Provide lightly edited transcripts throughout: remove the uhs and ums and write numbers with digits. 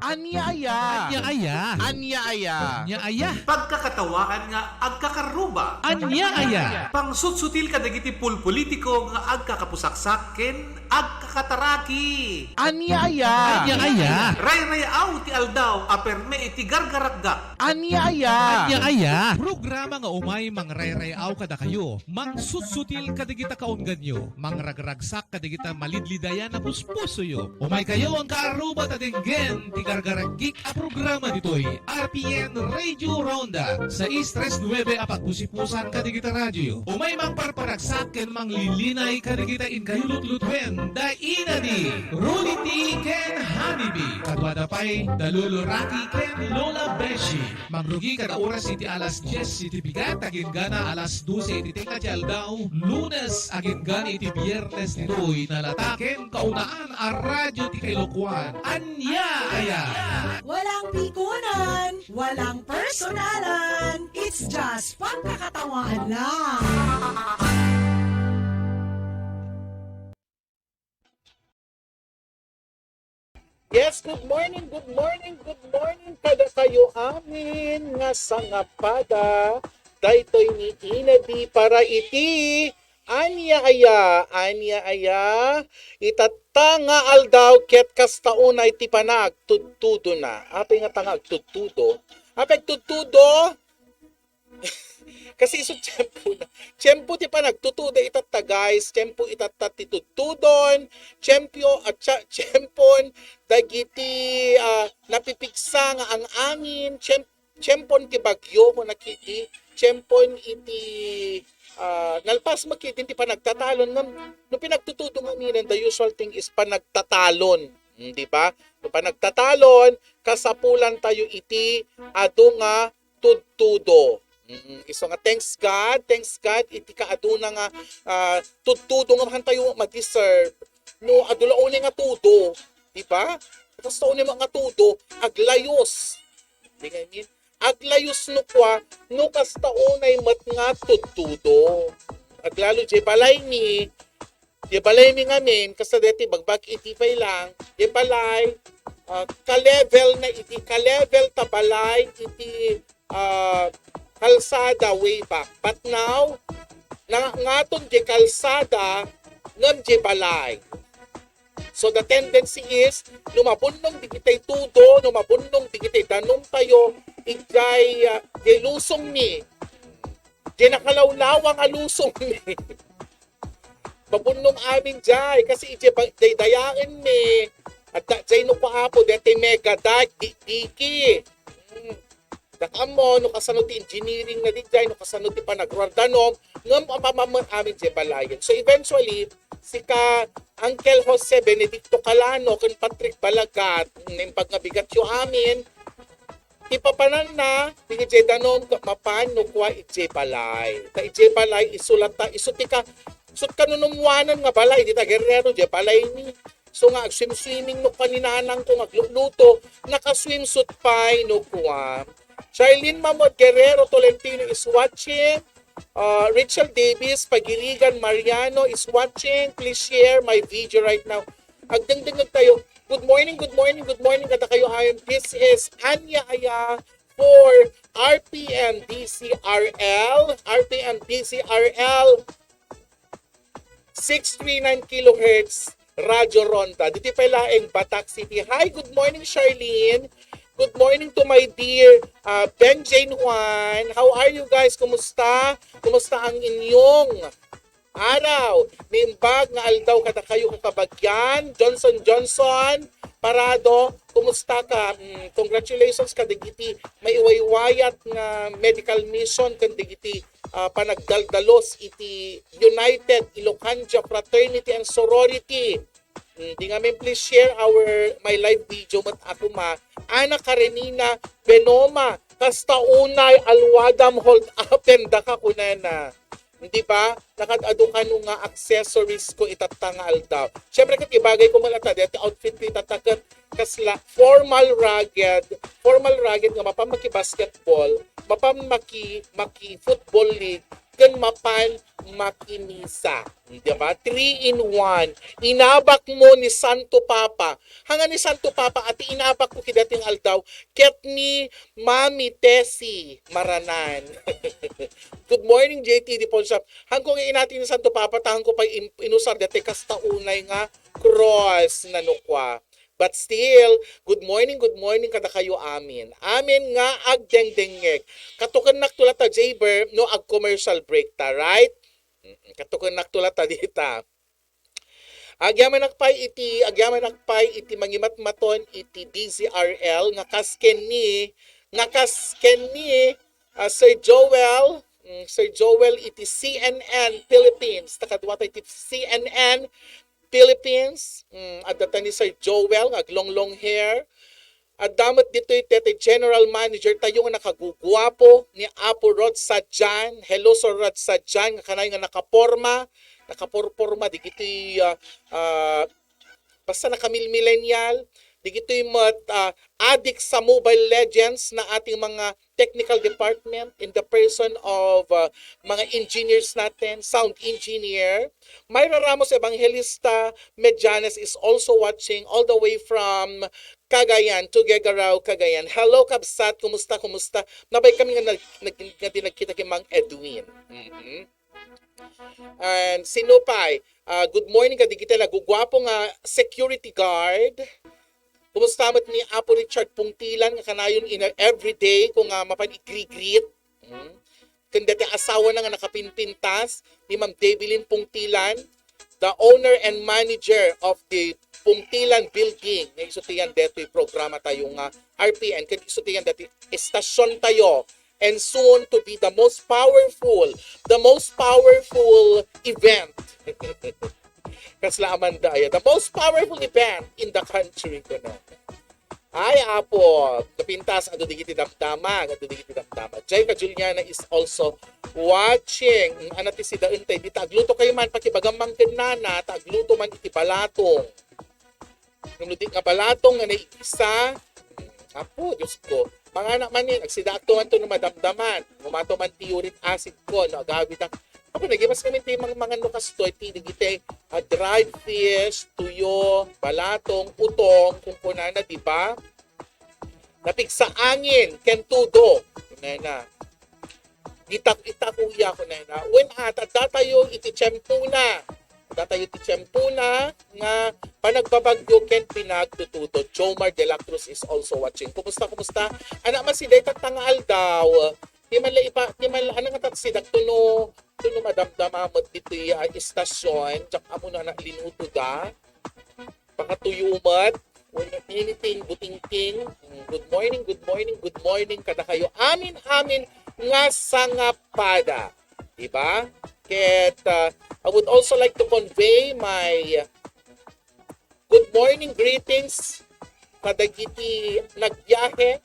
Anya-aya. Anya-aya. Anya-aya. Anya-aya. Pagkakatawaan nga agkakaruba. Anya-aya. Pangsutsutil ka dagiti politiko nga agkakapusaksaken agkakataraki. Anya-aya. Anya-aya. Ray-rayaw ti aldaw aperme iti gargaragga. Anya-aya. Anya-aya. Programa nga umay mangrayrayaw kada kayo. Mangsusutil kadigita kaungganyo. Mangragragsak kadigita malidlidayan na puspuso yo. Umay kayo ang kaaruba tatinggen ti gargaragik a programa ditoy. RPN Radio Ronda sa Istres 9 apat pusipusan kadigita radyo. Umay mangparparagsak ken manglilinay kadigita in kayulot-lutwen da ina ni Rudy T. Ken Hanibi. Kadwada pay Dalulo Rocky Ken Lola Beshi. Mangrugi kada oras iti alas 10 iti bigat agin gana alas 12 iti tingkat ti aldaw. Lunes agin gana iti biyernes nitoy nalataken kaunaan a radyo ti Kailokuan. Anya-aya. Walang pikunan, walang personalan. It's just pagkakatawahan lang. Yes, good morning kada kayo amin nga sangapada daytoy ni Inabi para iti anya-aya itatta nga aldaw ket kastaunay ti panag tudtudo na apay nga tangag tudtudo kasi iso tiyempo ti panagtutudo itatta guys, tiyempo itatta ti tutudon, tiyempon dagiti napipigsa nga ang angin, tiyempon ti bagyo mo nakiti, tiyempon iti nalpas makiti ti panagtatalon no pinagtutudo nga nilan, the usual thing is panagtatalon, di ba? No panagtatalon kasapulan tayo iti adu nga tudtudo. Iso nga thanks God iti kaaduna nga tudtudo nga tayo mag-deserve no adulaon nga tudo, di ba? Kasto ni mga tudo aglayos. Di nga mean? Aglayos no kwa no kastaunay mat nga tudtudo. Aglalo di balay mi ngamin kasta deti bagbag iti pay lang di balay ka-level ta balay iti kalsada way back. But now, ngaton di kalsada ngam di balay. So the tendency is, lumabunong di kitay tudo, lumabunong di kitay danong tayo, igay di lusong ni. Di nakalawlawang alusong ni. Babunong amin jay, kasi iti dayain ni. At jay no paapo, deti mega dark, diki. Dakamo no kasano ti engineering na dijay no kasano ti panagwardanom ngam amamam amin je balayan. So eventually si ka Uncle Jose Benedicto Calano ken Patrick Balagat ning pagnabigat yo amin ipapanan na ti je danom mapan no kwa ije balay. Ta ije balay isulat ta isutika sut kanunumwanan nga balay dita Guerrero je balay ni. So nga swimming no kaninanang ko magluluto naka-swimsuit pa no kwa. Charlene Mamod Guerrero Tolentino is watching. Rachel Davis Pagirigan Mariano is watching. Please share my video right now. Agdingdingag tayo. Good morning kada kayo ayon. This is Anya-aya for RPN DCRL 639 kHz Radio Ronda. Dito pa laeng Batak City. Hi, good morning Charlene. Good morning to my dear Ben Jane Juan. How are you guys? Kumusta? Kumusta ang inyong araw? Nimbag nga aldaw kada kayo kakabagyan. Johnson Parado, kumusta ka? Congratulations kadigiti may iwaywayat nga medical mission kandigiti panagdaldalos iti United Ilocandia Fraternity and Sorority. Di nga please share my live video mat ako Ana Karenina Benoma kasta unay alwadam hold up and daka kunana. Hindi ba? Nakadado ka nung nga accessories ko itatanga aldaw. Siyempre kat ibagay ko malata dito outfit ko itatakat kasla formal rugged nga mapamaki basketball, mapamaki football league, kan mapan makinisa. Diba? 3 in 1. Inabak mo ni Santo Papa. Hanga ni Santo Papa at inabak ko kidating aldaw ket ni Mami Tessie Maranan. Good morning JT di Ponsap. Hangkong inatin ni Santo Papa tahang ko pa inusar dati kasta unay nga cross na nukwa. But still, good morning kada kayo amin. Amin nga agdengdengeg. Katukan naktulata Jaber no ag commercial break ta, right? Katukan naktulata dita. Agyaman nakpay iti mangimat-maton iti DZRL nga kasken ni Sir Joel iti CNN Philippines. Takadwata iti CNN Philippines. At data ni Sir Joel nga long hair. At damat dito iti General Manager tayo nga nakagugwapo ni Apo Rod Sadjan. Hello Sir Rod Sadjan nga kanay nga nakaporma digiti basta nakamillennial digiti addict sa Mobile Legends na ating mga technical department in the person of mga engineers natin, sound engineer. Myra Ramos Evangelista Medianes is also watching all the way from Cagayan to Gegaraw, Cagayan. Hello Kabsat, kumusta? Nabay kami nga nagkita kay Mang Edwin. And sinupay, good morning kadigita nagugwapo nga security guard. Kumusta mat ni Apo Richard Pungtilan nga kanayon in everyday kung mapan-igri-greet. Kanda ti asawa na nga nakapinpintas ni Ma'am Debilin Pungtilan, the owner and manager of the Pungtilan Building. Nga isutiyan dito yung programa tayo nga RPN. Kaya isutiyan dito estasyon tayo. And soon to be the most powerful event. Kasla Amanda, the most powerful event in the country. Ay, Apo, kapintas, ado digiti damdama. Jay ka Juliana is also watching. Anati si Daintay, di tagluto kayo man, pakibagamang kinana, tagluto man iti balatong. Numulit nga balatong nga naigisa. Apo, Diyos ko. Mga anak man yun, agsidakto man ito na madamdaman. Mumato man ti uric acid ko, no, agawid ang ako, nagimas kami ito yung mga nukas to, tinigite, dried fish, tuyo, balatong, utong, kung kunana, di ba? Napigsa angin, kentudo, kunana. Itakuya, kunana. When datayo iti tiyempuna, nga panagbabagyo ken pinagtututo. Jomar de la Cruz is also watching. Kumusta? Anak man si Daytat tangal daw. Di man ano nga tatsidak tuno madamdama mo dito yung istasyon, tsaka mo na linuto da, pakatuyumat, anything, butingting, good morning, kada kayo, amin, nga sangapada, diba? Ket, I would also like to convey my good morning greetings, kadagiti nagbiyahe,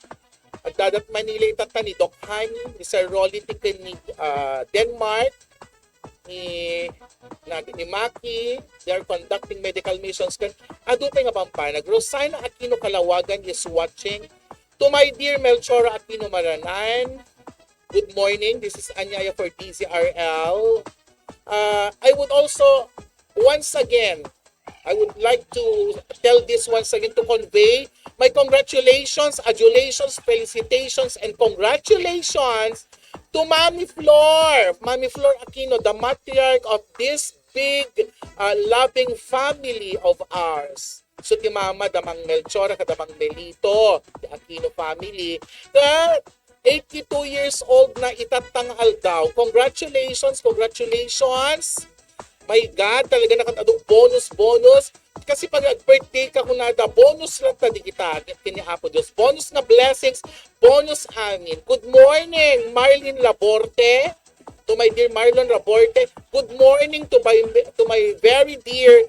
at dadat Manila itata ni Doc Hani, ni Sir Rolly Tiken ni Denmark, ni Maki, they are conducting medical missions. Adupay nga pampanag. Rosina Aquino Kalawagan is watching. To my dear Melchora Aquino Maranan, good morning. This is Anyaya for DZRL. I would also, once again, I would like to tell this once again to convey my congratulations, adulations, felicitations, and congratulations to Mami Flor Aquino, the matriarch of this big, loving family of ours. So, ti Mama, damang Melchora, kadamang Melito, the Aquino family, that 82 years old na itatangal daw. Congratulations! My God, talaga nakatadong bonus. Kasi pag birthday ka kung nada, bonus lang tadi kita. Kiniapo Diyos. Bonus na blessings, bonus amin. Good morning, Marlene Laborte. To my dear Marlon Laborte. Good morning to my very dear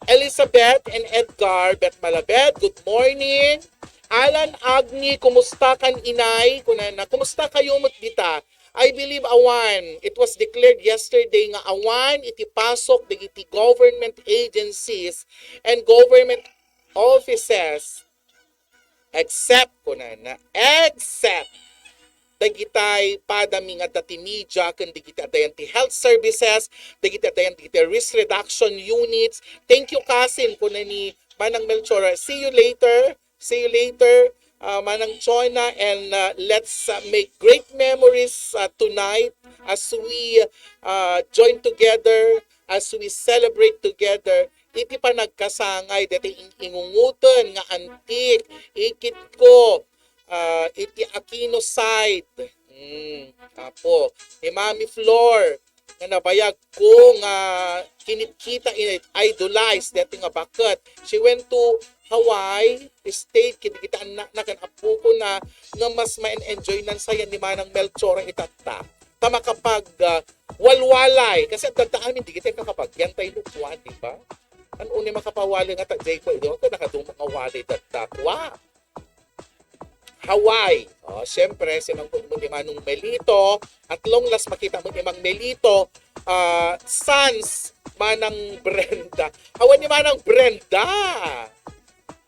Elizabeth and Edgar Bet Malabed. Good morning. Alan Agni, kumusta kan inay? Kumusta kayo mutbita? I believe awan, it was declared yesterday nga awan itipasok iti government agencies and government offices except dagitay padaming at dati media, kan dagiti adayan ti health services, dagiti adayan dagiti risk reduction units. Thank you Kasim kung ni Manang Melchor. See you later. Manang Chona, and let's make great memories tonight as we join together, as we celebrate together. Iti pa nagkasangay, dati ingungutan nga antik, ikit ko, iti Aquino side. Apo, ni Mami Flor, nga nabayag ko nga kinitkita idolize dati nga bakit. She went to Hawaii, state, kita nakan apo ko na nga mas ma-enjoy nan saya ni Manang Melchor itata. Tama kapag walwalay, kasi at amin, di kita kakapag yan tayo lukwa, di ba? Ano ni makapawali nga ta, Jay ko, ito ako nakadumang awali datatwa. Hawaii. Siyempre, sinangkot mo ni Manong Melito, at long last makita mo ni Mang Melito, sons, Manang Brenda. Hawan ni Manang Brenda.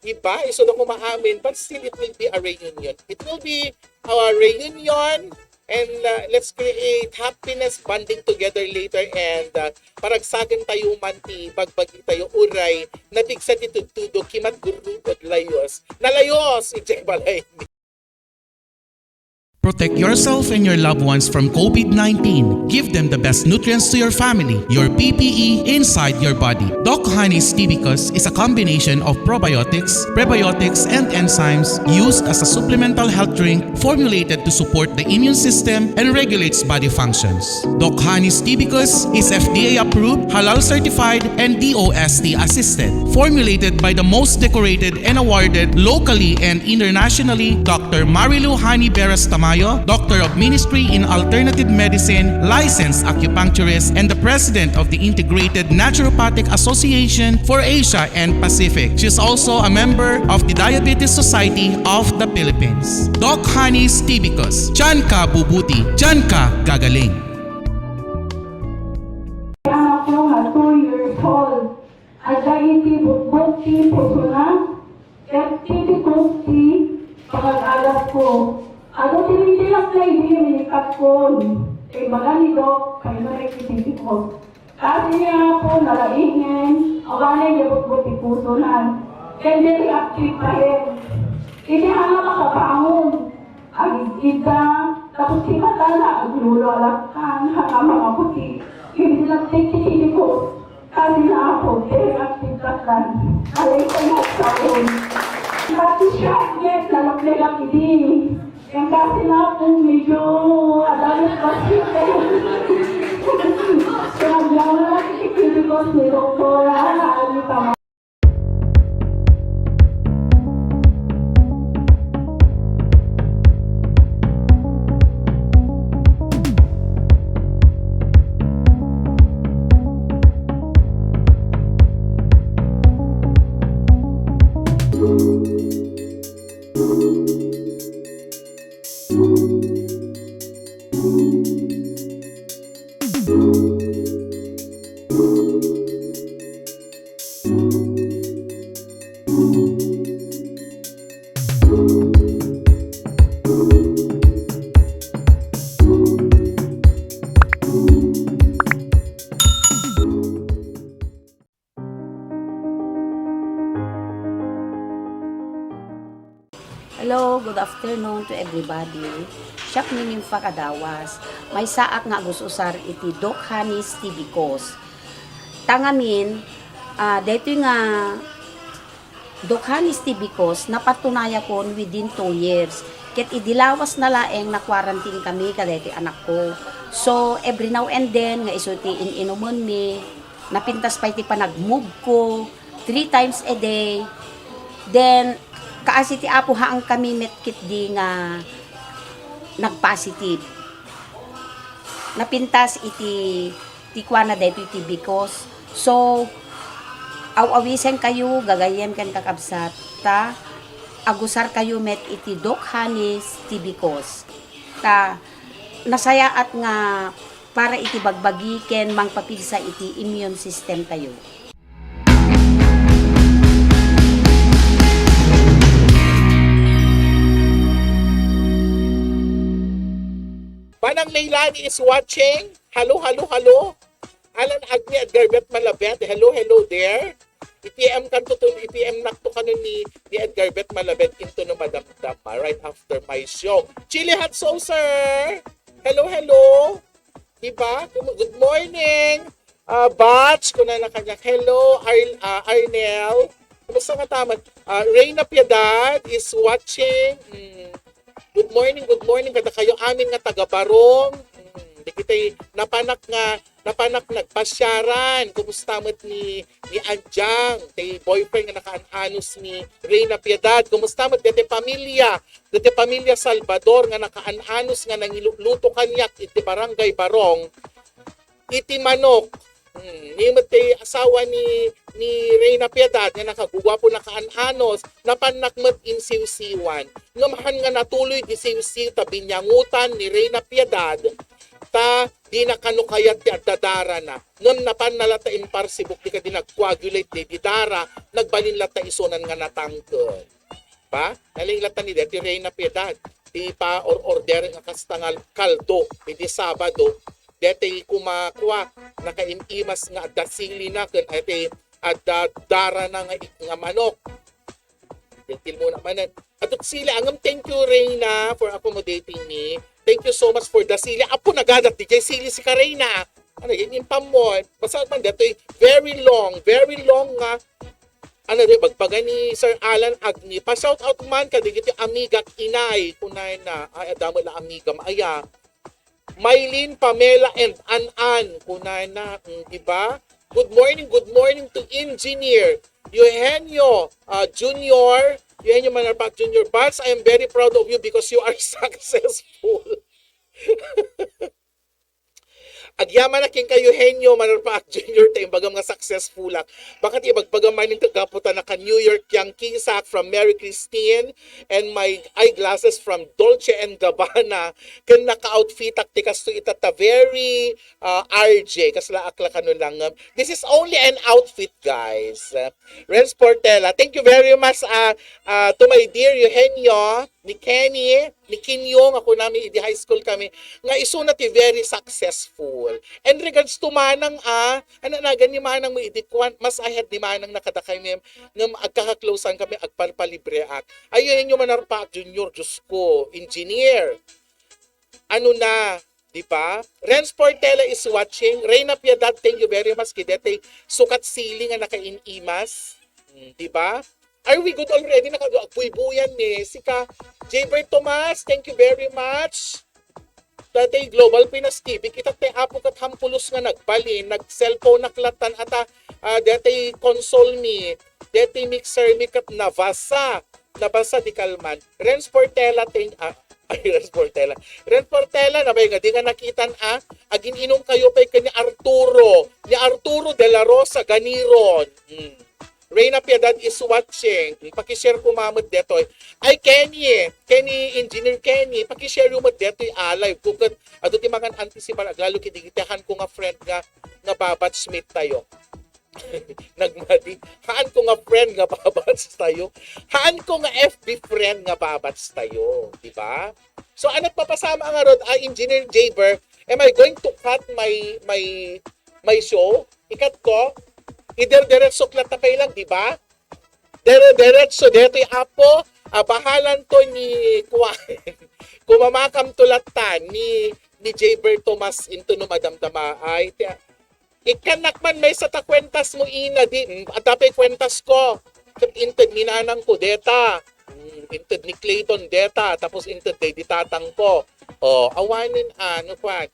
Diba? So na kumaamin, but still it will be a reunion. It will be a reunion, and let's create happiness, bonding together later, and paragsagan tayo man ti bagbagi tayo uray, natigsa dito tudo, kimat gurugod layos. Nalayos! Ijay balay ni. Protect yourself and your loved ones from COVID-19. Give them the best nutrients to your family, your PPE inside your body. Doc Honey's Tibicus is a combination of probiotics, prebiotics, and enzymes used as a supplemental health drink formulated to support the immune system and regulates body functions. Doc Honey's Tibicus is FDA approved, halal certified, and DOST assisted. Formulated by the most decorated and awarded locally and internationally, Dr. Marilu Hani Beras Tamayo, Doctor of Ministry in Alternative Medicine, licensed acupuncturist, and the President of the Integrated Naturopathic Association for Asia and Pacific. She is also a member of the Diabetes Society of the Philippines. Doc Honey's Tibicus. Diyan ka bubuti, diyan ka gagaling. Anak ko nga 2 years old. At dahil bukti po na, at bukti pag-alas ko. Ako tinitilak na hindi ko. Maganito, kayo na rekititi ko. Kasi niya po nalaingin, awanay niya bukti pusunan. Hindi reactive pa rin. Hindi hanga makapangon. Agigita, tapos si Matala, aglulalakan, hanga mga puti. Hindi lang tikititi ko. Kasi na ako, reactive ka kan. Alay ko na sa akin. Kasi siya, yes, lalak-lalak hindi. Yang kasi na po medyo adalit pasite. Kaya lang na nakikipilipos ni Doktora Alita. Hello, good afternoon to everybody. Siyak ninyong pakadawas. May saak nga gususar iti Doc Honey's Tibicus. Tangamin, dito nga Doc Honey's Tibicus napatunaya ko within 2 years. Ket idilawas na laeng na quarantine kami kadeti anak ko. So every now and then nga isuti inuman mi, napintas pa iti panagmove ko 3 times a day. Then kaasi ti apo haang kami metkit di nga nagpositive. Napintas iti tikwana dito iti Bicos. So awawisen kayo, gagayem kan kakabsat ta agusar kayo met iti Doc Honey's Tibicus. Ta nasayaat nga para iti bagbagi ken mangpapilsa iti immune system tayo. Alan Leilani is watching. Hello, hello, hello. Alan Agni at Garbet Malabet. Hello, hello there. IPM kanto to, IPM nakto kano ni Edgar Bet Malabet into no madamdama right after my show. Chili hot sauce, sir. Hello, hello. Diba? Good morning. Batch, kuna na kanya. Hello, Arnel. Kumusta nga taman? Reyna Piedad is watching. Good morning kada kayo amin nga taga-Barong. Di kita'y napanak nagpasyaran. Kumusta mo't ni Anjang, tay boyfriend nga nakaanos ni Reyna Piedad. Kumusta mo't dete pamilya Salvador nga nakaanos nga nangiluluto kanyak iti barangay Barong. Iti manok. Ni tay asawa ni Reyna Piedad nga nakagugwapo nakaananos napanak mo't insiw-siwan. Ngamahan nga natuloy di siw-siw tabinyangutan ni Reyna Piedad. Ta di na kanukayat ti adadara na ngam napan nalata imparsibok di ka di nagcoagulate di dara nagbalin lata isunan nga natangkel ba naling lata ni deti Reyna Piedad ti pa order nga kastangal kaldo di Sabado deti kumakwa nakaimimas nga dasili na ken ati adadara na nga manok deti mo naman atot sila angam thank you Reyna for accommodating me. Thank you so much for the sili. Apo nagadat di kay sili si Karina. Ano yan yung pamon. Basta man dito very long nga ano di bagpaga ni Sir Alan Agni. Pa shout out man ka di giti amiga inay kunay na ay adamo la amiga maaya. Maylin, Pamela and An kunay na di ba? Good morning to Engineer Eugenio Junior. Eugenio Manarpak Junior. Bats, I am very proud of you because you are successful. Agyaman na king kayo Eugenio Manarpak Jr. tayong bagam nga successful lang. Bakit ibagpagaman ng kagaputan na ka New York Yankee sack from Mary Christine and my eyeglasses from Dolce & Gabbana kan naka-outfit tikas to itata very RJ kasla akla kanon lang. This is only an outfit guys. Renz Portela, thank you very much to my dear Eugenio, ni Kenny, ni Kinyong, ako namin di high school kami nga iso na ti very successful. And regards to manang ano na gani manang mo idikwan mas ahead ni manang nakadakay mem nga agkaka-closean kami agpalpalibre at ayun yung Manarpak Junior Diyos ko engineer ano na di ba? Renz Portela is watching. Reyna Piedad, thank you very much kidete sukat sili nga nakainimas di ba? Are we good already? Nakagbuy-buyan ni Sika Jaber Tomas, thank you very much. Tatay Global Pinas TV, kita te apo kat hampulos nga nagbalin, nag-cellphone naklatan ata datay console ni, datay mixer mi kat nabasa di kalman. Renz Portela, Renz Portela na bay nga di nga nakitan agin inom kayo pay ni Arturo de la Rosa Ganiron. Reyna Piedad is watching. Pakishare ko mamad dito. Ay Kenny, Engineer Kenny, pakishare mo dito live. Kukat ato ti mga antisipal aglalo kitigitahan ko nga friend nga babatchmate tayo. Nagmadi. Haan ko nga friend nga babatch tayo. Haan ko nga FB friend nga babatch tayo, di ba? So ano't papasama nga rod Engineer Jaber, am I going to cut my show? Ikat ko. Diretso klatapay lang, di ba? Diretso, dito yung apo, bahalan to ni kumamakam tulatan ni Jaber Tomas into no madamdama. Ay, ikanak man may sa takwentas mo ina, di, atapay kwentas ko. Inted minanang ko, deta. Inted ni Clayton, deta. Tapos inted day ditatang ko. Awanin, ano pa.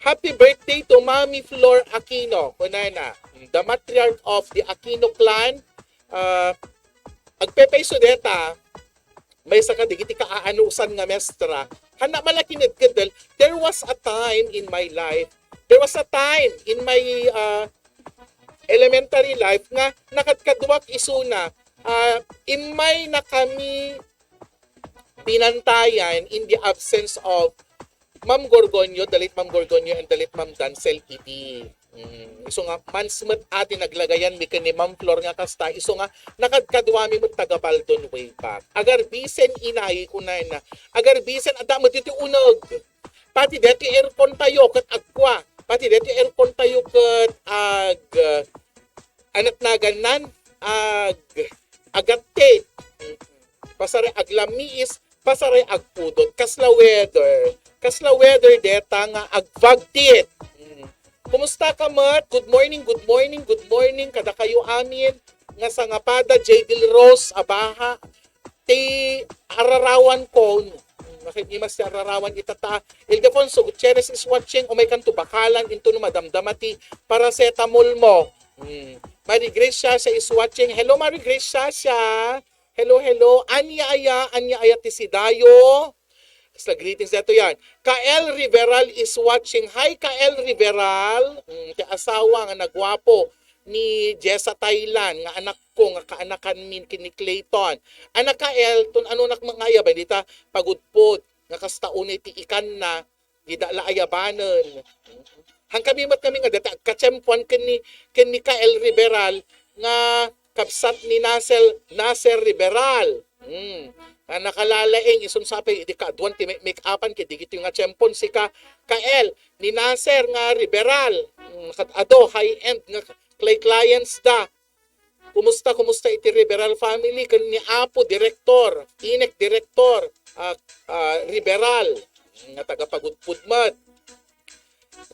Happy birthday to Mami Flor Aquino. Kunana, the matriarch of the Aquino clan. Agpepay sudeta, may sa kadigiti kaaanusan nga mestra. Hana malaki nagkadal. There was a time in my life, elementary life nga nakadkadwak isuna. Imay na kami pinantayan in the absence of Ma'am Gorgonio, the late Ma'am Gorgonio and the late Ma'am Dancel Iti. Iso nga mansmet ati naglagayan mi ni Ma'am Flor nga kasta iso nga nakadkadwami mo taga Baldon way back. Agar bisen inay kunay na. Agar bisen ada mo dito unog. pati deti aircon tayo kat agkwa. Pati deti aircon tayo kat anak na ganan agatte. Pasare aglamiis, pasare agpudot. Kasla weather deta nga agvagtit. Kumusta ka, Mat? Good morning. Kada kayo amin nga sa ngapada J. Del Rose abaha ti ararawan ko. Nakikimas ti ararawan itata. Ildefonso Gutierrez is watching. Umay kan tubakalan into no madamdamati paracetamol mo. Marie Grace Sasha is watching. Hello, Marie Grace Sasha. Hello. Anya aya ti Sidayo. Basta greetings dito yan. Kael Riveral is watching. Hi, Kael Riveral. Ti asawa nga nagwapo ni Jessa Thailand. Nga anak ko, nga kaanakan min kini Clayton. Anak Kael, tun ano nak mga ayaba, dita pagudpod. Nga kastaunay ti ikan na, di dala ayabanan. Hang kami nga data, kachempuan kini Kael Riveral nga kapsat ni Nasser Riveral. Nakalalaing isun sapay di ka duwan ti make-upan kay digito nga tsempon si Kael ni Nasser nga Riveral. Ado high end nga clients da. Kumusta iti Riveral family kan ni Apo director, Inek director Riveral nga tagapagudpudmat.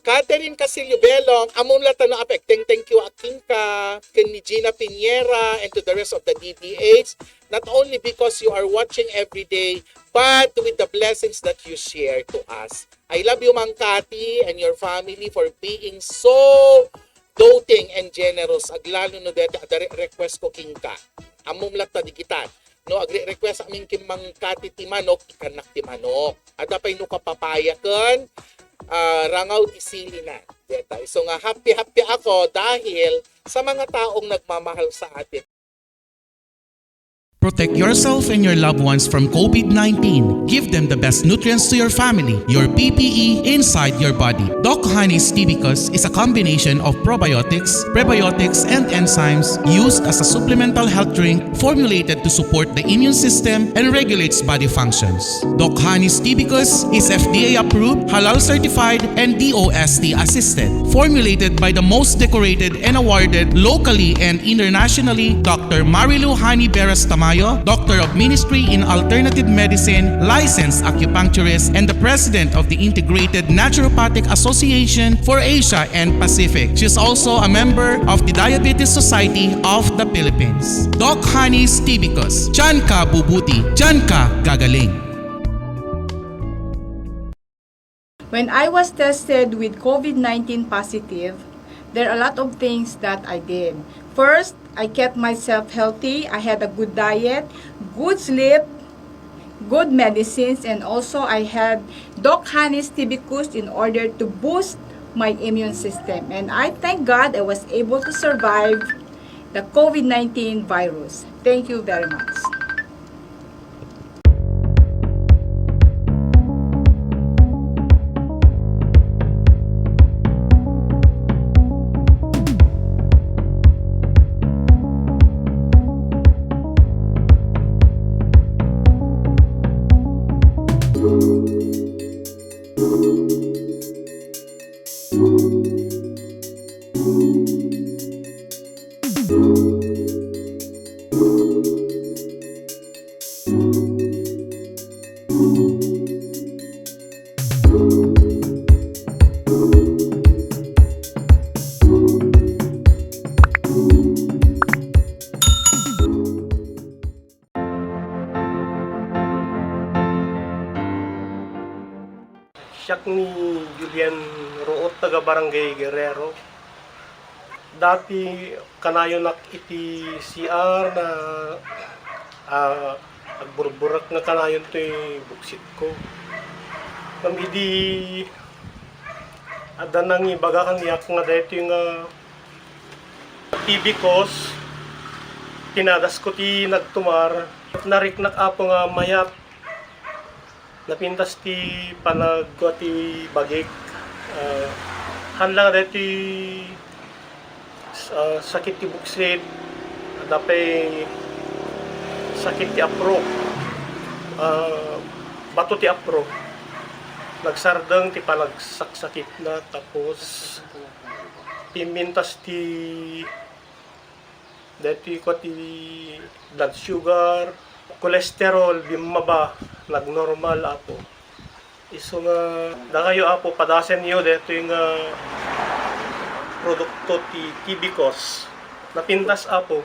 Catherine Casillo Belong, among lata na apekting thank you aking ka, ni Gina Piñera, and to the rest of the DPH, not only because you are watching every day, but with the blessings that you share to us. I love you, Mang Kati, and your family for being so doting and generous. Aglalo no dete, adare request ko king ka. Among lata digitan. No, agre-request aming kim Mang Kati ti manok, ikanak ti manok. Adapay no kapapaya kan, rangaw isili na. So nga happy ako dahil sa mga taong nagmamahal sa atin. Protect yourself and your loved ones from COVID-19. Give them the best nutrients to your family, your PPE inside your body. Doc Honey's Tibicus is a combination of probiotics, prebiotics, and enzymes used as a supplemental health drink formulated to support the immune system and regulates body functions. Doc Honey's Tibicus is FDA approved, halal certified, and DOST assisted. Formulated by the most decorated and awarded locally and internationally, Dr. Marilu Hani Beras Tamayo, Doctor of Ministry in Alternative Medicine, licensed acupuncturist, and the President of the Integrated Naturopathic Association for Asia and Pacific. She is also a member of the Diabetes Society of the Philippines. Doc Honey's Tibicus. Diyan ka bubuti, diyan ka gagaling. When I was tested with COVID-19 positive, there are a lot of things that I did. First, I kept myself healthy. I had a good diet, good sleep, good medicines, and also I had Doc Honey's Tibicus in order to boost my immune system. And I thank God I was able to survive the COVID-19 virus. Thank you very much. Siyak ni Julian Root, taga Barangay Guerrero. Dati kanayo nak iti CR na agburburak na kanayon to buksit ko. Namidi ada nang ibaga kan yak nga dito yung Tibicus. Tinadas ko ti nagtumar. Nariknak apo nga mayat. Napintas ti panagwa ti bagik. Hanlang dito sakit ti buksit. Dapay sakit ti apro. Bato ti apro. nagsardeng ti palagsaksakit na tapos pimintas ti dati ko ti blood sugar, cholesterol, bimaba, nagnormal apo. Iso nga, da kayo apo, padasen niyo dito yung produkto ti Tibicos. Napintas apo.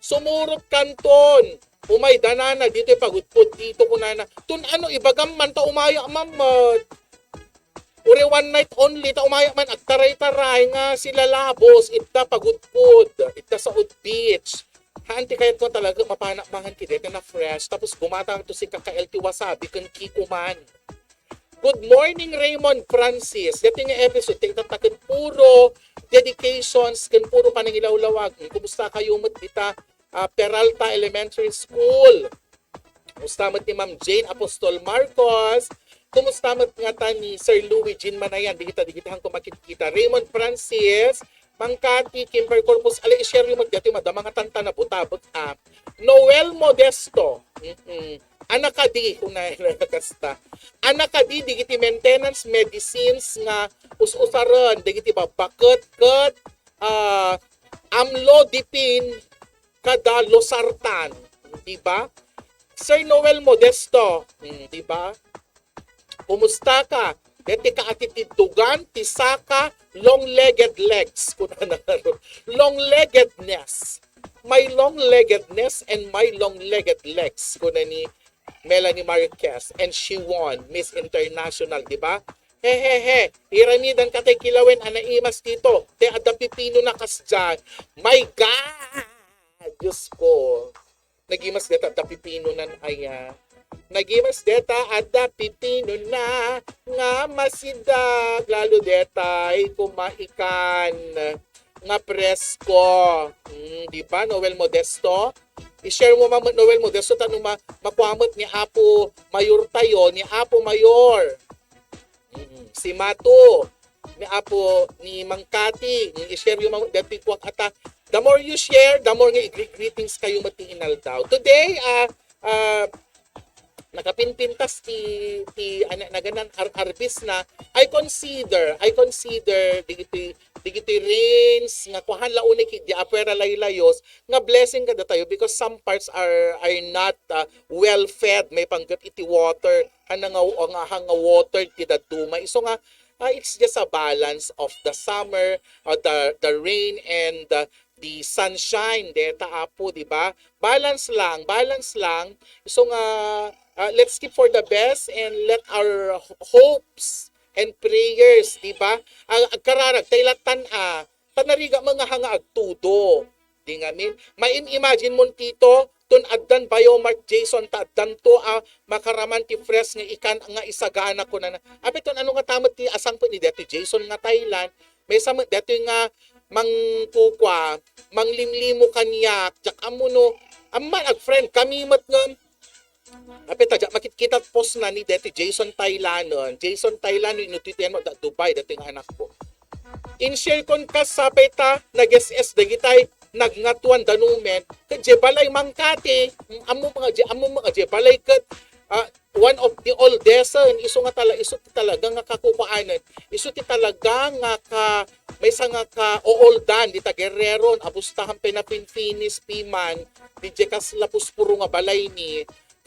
Sumurot kanton. Umay danana dito pagudpod dito ko na tun ano ibagam man ta umaya mamad. Uri one night only ta umaya man agtaray-taray nga sila labos ita pagudpod ita sa Ud Beach. Haanti kayat ko talaga mapanak-mahan ki dito na fresh tapos gumatang to si Kaka LT Wasabi kan Kikuman. Good morning Raymond Francis. Dito nga episode itatakit puro dedications kan puro panangilawlawag. Kumusta kayo mat dita? Peralta Elementary School. Kumusta mat ni Ma'am Jane Apostol Marcos. Kumusta mat nga ta ni Sir Louis Jean Manayan. Digita-digitahan ko makikita. Raymond Francis. Mangkati, Kimber Corpus. Ali, i-share yung magdati madama nga tanta na butabot. Noel Modesto. Anakadi. Unay nakasta. Anakadi, digiti maintenance medicines nga us-usaran. Digiti ba? Bakit, amlodipine, kada losartan, di ba? Sir Noel Modesto, di ba? Kumusta ka? Deti ka atitidugan, tisaka, long-legged legs. Long-leggedness. My long-leggedness and my long-legged legs. Kuna ni Melanie Marquez. And she won Miss International, di ba? Hehehe, iramidan ka tayo kilawin, anaimas dito. Te ada pipino na kasdyan. My God! Diyos ko. Nagimas deta ada pipino nan aya. Nagimas deta ada pipino na nga masidag. Lalo deta ay kumaikan nga presko. Di ba, Noel Modesto? I-share mo Ma'am Noel Modesto tanong makuamot ni Apo Mayor tayo, ni Apo Mayor. Si Mato, ni Apo, ni Mangkati, i-share yung mga dati ko ata. The more you share, the more nga greetings kayo matingal daw. Today, nakapinpintas ti naganan arbis na I consider digiti rains nga kuhan launa ki di apera laylayos nga blessing kada tayo because some parts are not well fed may panggat iti water hanga water ti daduma iso nga it's just a balance of the summer the rain and the sunshine deta apo di ba balance lang so nga let's keep for the best and let our hopes and prayers di ba agkararag taylatan tanariga mga hanga agtudo di nga min main-imagine mo tito tun addan Biomark Jason ta addan to makaraman ti fresh nga ikan nga isagana ko na apit ton ano nga tamat ti asang po ni dati Jason nga Thailand may sama dati nga mangkukwa manglimlimo kanyak jak amuno amman ag friend kami mat nga apit ta makikita post na ni dati Jason Thailand inutitian mo da Dubai dati nga anak ko in share kon ka sapay ta nag-SS dagitay nagngatwan danumen ket jebalay mangkati amo mga jebalay ket one of the oldest iso talaga nga kakukuanan iso ti talaga nga ka may nga ka ooldan di ta Guerrero abustahan pinapinfinis piman di jekas lapus puro nga balay ni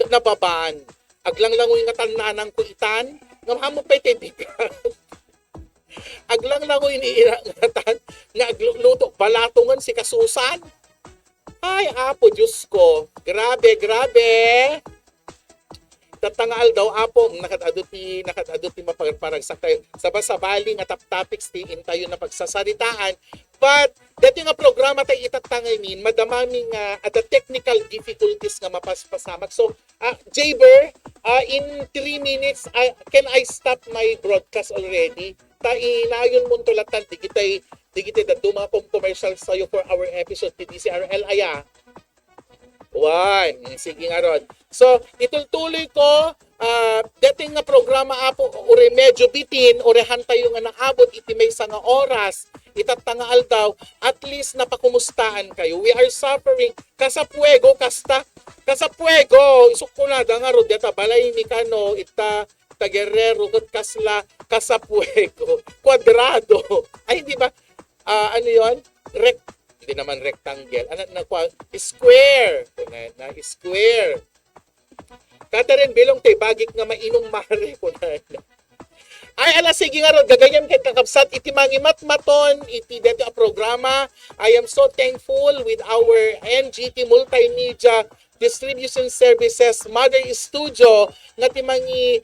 nababan aglanglangoy nga tananang kuitan ngam pa itibigan aglanglangoy ni irangatan nga agluto balatungan si kasusan ay apo Diyos ko grabe tatangal daw apo nakataduti mapagparagsak tayo sabali nga topics ti intayo na pagsasaritaan but dati nga programa tayo itatangayin madamaming at the technical difficulties nga mapaspasamak so Jaber in 3 minutes can I stop my broadcast already ta inayon mo tulatan digitay dadto mga commercials sayo for our episode ti DCRL aya. Sige nga Rod. So, itultuloy ko, that dating nga programa apo ore medyo bitin ore hantayo nga naabot iti maysa nga oras itatangaal daw at least napakumustahan kayo. We are suffering kasapuego kasapuego isuk ko na nga ro deta balay ni kano ita Guerrero ket kasla kasapuego kwadrado ay hindi ba ano yon hindi naman rectangle ano na square na square Catherine Bilong tay bagik nga mainong mare ko na. Ay ala sige nga ro gagayam kay kakabsat iti mangimatmaton iti dito a programa. I am so thankful with our NGT Multimedia Distribution Services Mother Studio nga ti mangi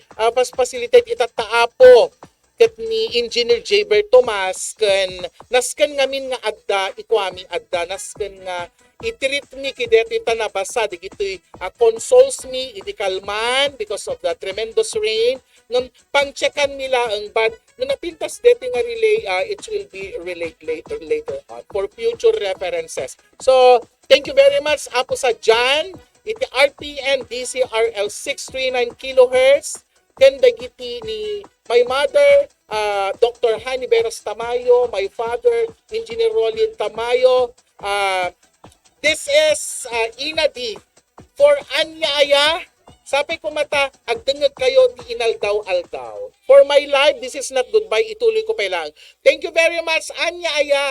facilitate itataapo ket ni Engineer Jaber Tomas ken nasken ngamin nga adda ikwami adda nasken nga itreat me kideto itanabasa digitoy consoles me iti kalman because of the tremendous rain nung pangcheckan nila ang bad nung napintas dito nga relay it will be relate later on for future references. So thank you very much apo sa Jan iti RPN DCRL 639 kHz ken dagiti ni my mother Dr. Hani Beras Tamayo, my father Engineer Rolin Tamayo. This is Inadi for Anya Aya. Sabi ko mata, agdengag kayo di inaldaw-aldaw. For my life, this is not goodbye. Ituloy ko pa lang. Thank you very much, Anya Aya.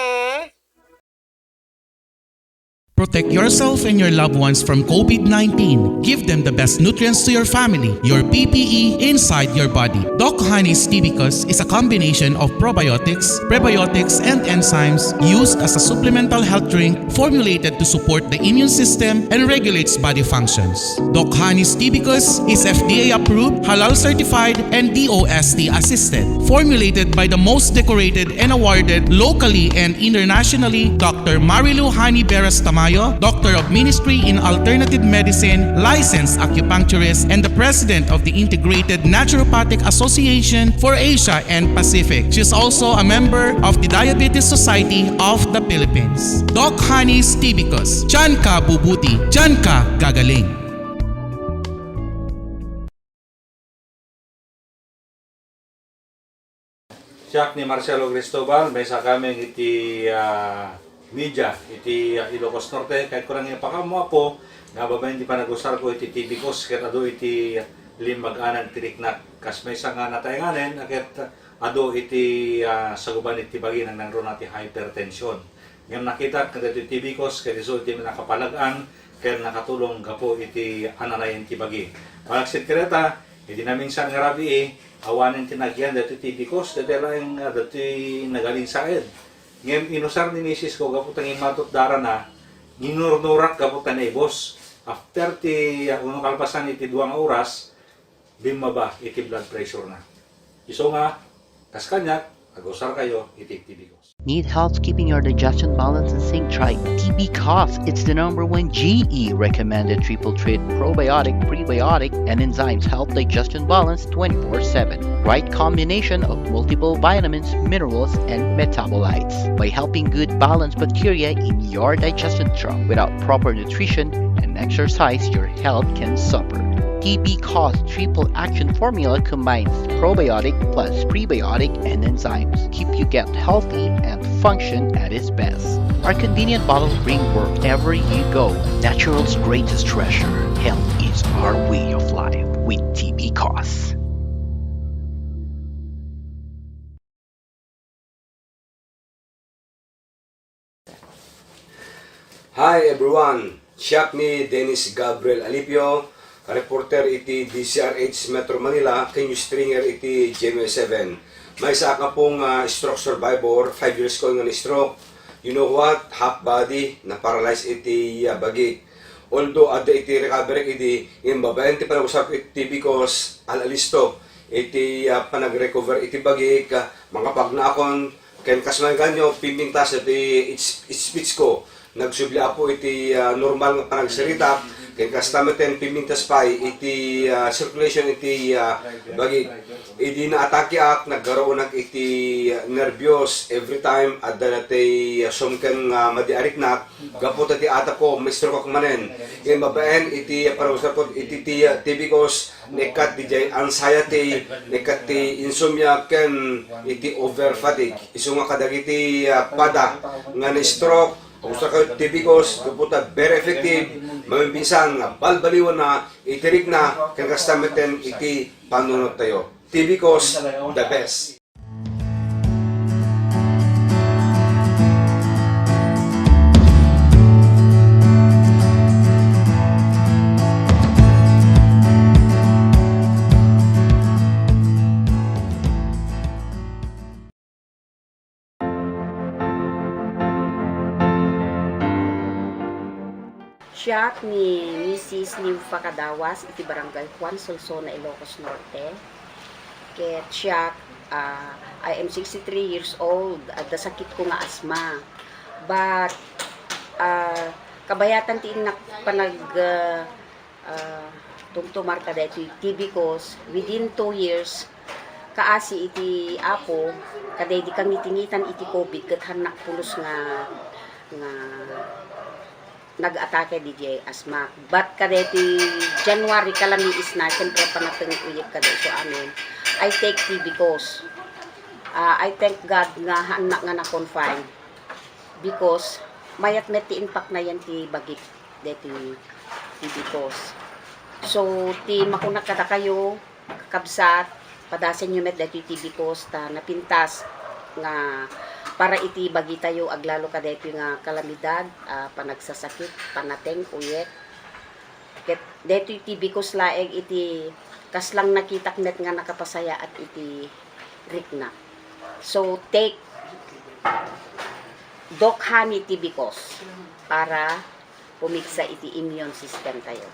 Protect yourself and your loved ones from COVID-19. Give them the best nutrients to your family, your PPE inside your body. Doc Honey's Tibicus is a combination of probiotics, prebiotics, and enzymes used as a supplemental health drink formulated to support the immune system and regulates body functions. Doc Honey's Tibicus is FDA approved, halal certified, and DOST assisted. Formulated by the most decorated and awarded locally and internationally, Dr. Marilu Hani Beras Tamayo, Doctor of Ministry in Alternative Medicine, licensed acupuncturist, and the President of the Integrated Naturopathic Association for Asia and Pacific. She is also a member of the Diabetes Society of the Philippines. Doc Honey's Tibicus. Diyan ka bubuti, diyan ka gagaling. Siak ni Marcelo Cristobal, may sa kami iti media, iti Ilocos Norte, kahit kurang yung pakamo po, nga babayin di pa nag-usar ko iti Tibicus, kahit ado iti limag-anang tiriknak, kas may nga natayanganin, kahit ado iti saguban iti bagi ng nangro natin hypertension. Ngayon nakita, kahit iti Tibicus, kahit iso iti nakapalagaan, kahit nakatulong gapo iti ananayin iti bagi. Palaksit kireta, iti namin sa ngarabi awanin tinagyan dati Tibicus, dati lang dati nagaling sa ed. Ngayon, inusar ni Mrs. ko, kaputang imatot dara na, ginurnurak kaputan na ibos. After unong kalpasan iti 2 oras, bimaba iti blood pressure na. Iso nga, kaskanyak, agusar kayo, iti Tibicus. Need help keeping your digestion balance and sync? Try TB-Cos. It's the #1 GE recommended triple treat probiotic, prebiotic, and enzymes help digestion balance 24/7. Right combination of multiple vitamins, minerals, and metabolites. By helping good balanced bacteria in your digestion tract. Without proper nutrition and exercise, your health can suffer. TB-Cos triple action formula combines probiotic plus prebiotic and enzymes. Keep you gut healthy and function at its best. Our convenient bottle bring wherever you go. Natural's greatest treasure. Health is our way of life with TB-Cos. Hi everyone, siya ni Dennis Gabriel Alipio, reporter iti DCRH Metro Manila, kanyo stringer iti GMA7. May isa ka pong stroke survivor, 5 years ko nga ni-stroke. You know what? Half body, na-paralyze iti bagi. Although, ada iti recovery iti, yung babayan ti panag-usap iti because alalisto, iti panag-recover iti bagi, mga pagnakon, kayo kasman kanyo, pimpintas iti speech ko. Nagsubli po iti normal nga panagsalita, Kaya kastameten pimintas pay, iti circulation iti bagi, iti na-atake ak, nagkaroon ng iti nervyos every time at danatay sumken madiarik na, gapot iti ata ko, may stroke manen. Kaya mabaen iti parusar ko, iti tibikos, nekat di jay anxiety, nekat ti insomnia ken iti over fatigue. Iso nga kadagiti pada nga ni stroke, usa ka tibikos, kaputa very effective, mamimpisan nga balbaliwan na, itirik na, ken kastameten iti panunod tayo. Tibikos, the best. Siya ni Mrs. Nympha Cadawas, iti Barangay Juan Solsona, Ilocos Norte. Ket siya, I am 63 years old at dasakit ko nga asma. But, kabayatan ti inak panag tumtumar kada iti tibikos within 2 years, kaasi iti apo, kada di kang nitingitan iti COVID, ket hanak pulos nga nag-atake DJ asma. But kadeti January kalami is na, siyempre panatang uyik kada so amin. I take tibikos. I thank God nga anak nga na-confine because mayat met ti impact na yan ti bagik deti tibikos. So ti makunak kada kayo kakabsat padasen nyo met deti tibikos ta napintas nga para iti bagi tayo aglalo ka dito nga kalamidad, panagsasakit, panateng, uyek. Ket dito iti bikos laeg iti kaslang nakitak net nga nakapasaya at iti rikna. So take Doc Honey tibikos para pumiksa iti immune system tayo.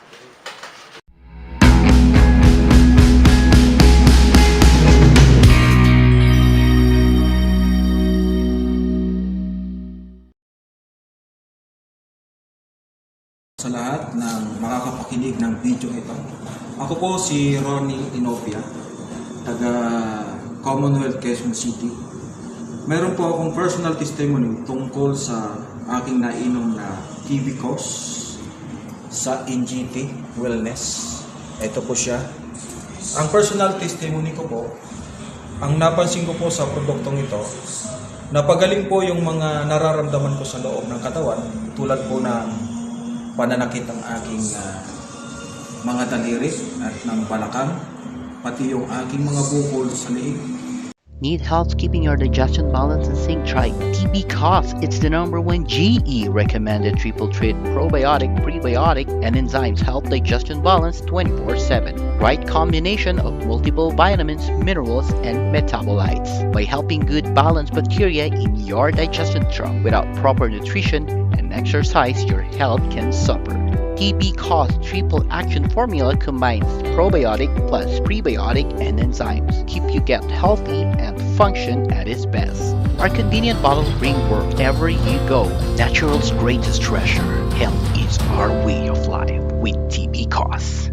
Sa lahat ng makakapakinig ng video ito. Ako po si Ronnie Inopia, taga Commonwealth, Quezon City. Meron po akong personal testimony tungkol sa aking nainom na tibikos sa NGT Wellness. Ito po siya. Ang personal testimony ko po, ang napansin ko po sa produktong ito, napagaling po yung mga nararamdaman ko sa loob ng katawan, tulad po ng pananakit ang aking mga daliri at ng balakang, pati yung aking mga bukol sa liig. Need help keeping your digestion balanced and sync? Try TB Cause. It's the #1 GE recommended triple treat probiotic, prebiotic, and enzymes help digestion balance 24/7. Right combination of multiple vitamins, minerals, and metabolites by helping good balance bacteria in your digestion tract. Without proper nutrition and exercise, your health can suffer. TB Cause Triple Action Formula combines probiotic plus prebiotic and enzymes. Keep you gut healthy and function at its best. Our convenient bottles bring wherever you go. Natural's greatest treasure. Health is our way of life with TB Cause.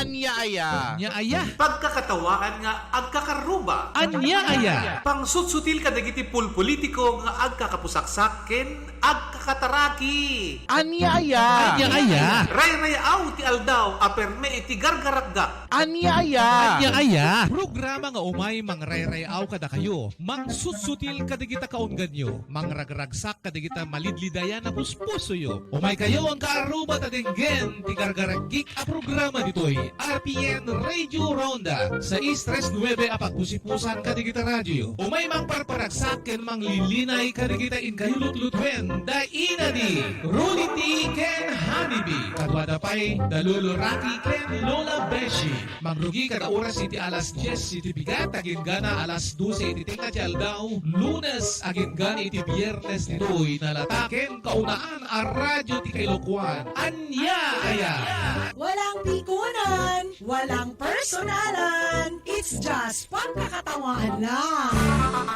Anya-aya. Pagkakatawaan nga agkakaruba. Anya-aya. Pangsutsutil kadagiti pulpolitiko nga agkakapusaksaken, agkakapusaksaken. pagkakataraki. Anya-aya. Anya-aya. Ray-rayaw ti aldaw, aperme iti gargaragga. Anya-aya. Anya-aya. Programa nga umay mangrayrayaw kada kayo. Mangsusutil kadigita kaungganyo. Mangragragsak kadigita malidlidayan na puspuso yo. Umay kayo ang kaarubat at enggen ti gargaragik a programa ditoy. RPN Radio Ronda sa Istres 9 apagpusipusan kadigita radyo. Umay mangparparagsak ken manglilinay kadigita in kayulot-lutwen da inadi. Runiti ken Hanibi. Kadwadapay Dalulo Raki ken Lola Beshi. Mangrugi kada oras iti alas 10 iti bigat agin gana alas 12 iti tinga ti aldaw. Lunes agin gana iti biyernes nitoy nalataken kaunaan a radyo ti Kailokuan. Anya-aya. Walang pikunan, walang personalan. It's just pagkakatawahan lang.